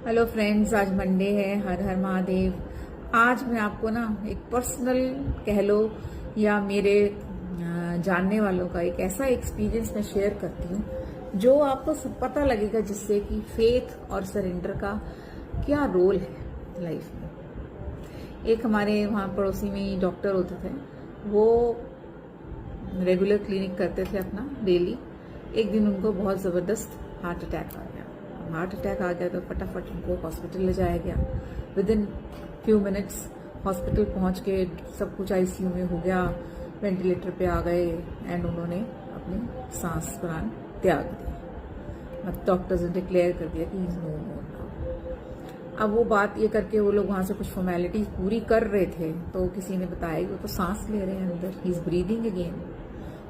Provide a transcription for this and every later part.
Hello friends, आज Monday है। हर हर महादेव। आज मैं आपको ना एक पर्सनल कह लो या मेरे जानने वालों का एक ऐसा एक्सपीरियंस मैं शेयर करती हूँ जो आपको सब पता लगेगा, जिससे कि फेथ और सरेंडर का क्या रोल है लाइफ में। एक हमारे वहाँ पड़ोसी में ही डॉक्टर होते थे, वो रेगुलर क्लिनिक करते थे अपना डेली। एक दिन उनको बहुत ज़बरदस्त हार्ट अटैक आ गया। हार्ट अटैक आ गया तो फटाफट उनको हॉस्पिटल ले जाया गया। With in few minutes hospital पहुंच के सब कुछ आईसीयू में हो गया, वेंटिलेटर पे आ गए एंड उन्होंने अपनी सांस प्राण त्याग दी। मतलब डॉक्टर्स ने डिक्लेयर कर दिया कि इज नो मोर नाउ। अब वो बात ये करके वो लोग वहां से कुछ फॉर्मेलिटी पूरी कर रहे थे तो किसी ने बताया कि वो तो सांस ले रहे हैं अंदर, ही इज ब्रीदिंग अगेन।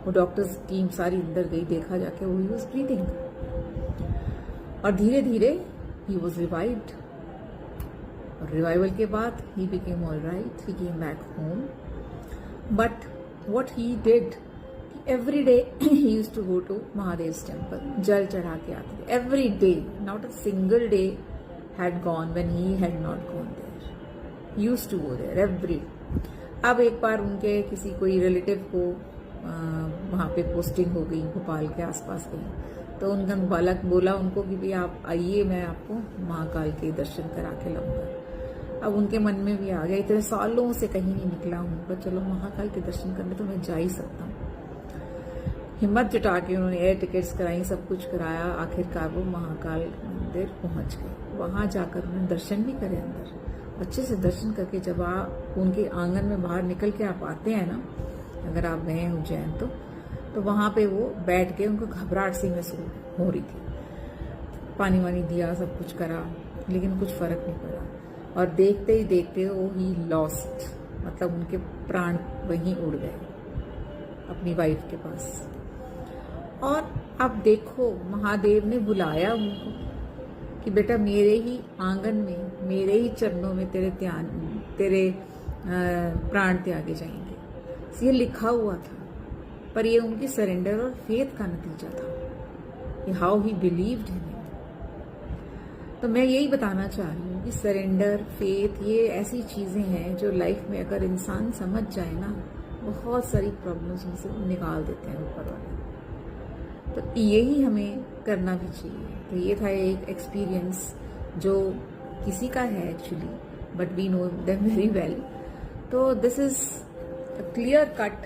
वो डॉक्टर्स टीम सारी अंदर गई, देखा जाके वो ही वॉज ब्रीदिंग। और धीरे धीरे ही वॉज रिवाइव्ड। और रिवाइवल के बाद he became all right, he came back home. But what he did, every day he use to go to Mahadev temple, जल चढ़ा के आते थे every day. Not a single day had gone when he had not gone there. Use to go there every. अब एक बार उनके किसी कोई रिलेटिव को वहां पे पोस्टिंग हो गई, भोपाल के आसपास कहीं, तो उनका बालक बोला उनको कि भाई आप आइए, मैं आपको महाकाल के दर्शन करा के लाऊंगा। अब उनके मन में भी आ गया, इतने सालों से कहीं नहीं निकला हूं, पर चलो महाकाल के दर्शन करने तो मैं जा ही सकता हूँ। हिम्मत जुटा के उन्होंने एयर टिकट्स कराई, सब कुछ कराया। आखिरकार वो महाकाल मंदिर पहुंच गए। वहां जाकर उन्होंने दर्शन भी करे अंदर। अच्छे से दर्शन करके जब आप उनके आंगन में बाहर निकल के आप आते हैं ना, अगर आप गए हैं उज्जैन तो वहां पे वो बैठ के, उनको घबराहट सी महसूस हो रही थी। पानी वानी दिया, सब कुछ करा, लेकिन कुछ फर्क नहीं पड़ा। और देखते ही देखते वो ही लॉस्ट, मतलब उनके प्राण वहीं उड़ गए अपनी वाइफ के पास। और अब देखो, महादेव ने बुलाया उनको कि बेटा मेरे ही आंगन में, मेरे ही चरणों में तेरे प्राण त्यागे जाएंगे। ये लिखा हुआ था, पर ये उनकी सरेंडर और फेथ का नतीजा था, how he believed in him. तो मैं यही बताना चाह रही हूँ कि सरेंडर, फेथ, ये ऐसी चीजें हैं जो लाइफ में अगर इंसान समझ जाए ना, बहुत सारी प्रॉब्लम्स उनसे निकाल देते हैं ऊपर वाले। तो यही हमें करना भी चाहिए। तो ये था एक एक्सपीरियंस जो किसी का है actually, but we know them very well. तो this is a clear cut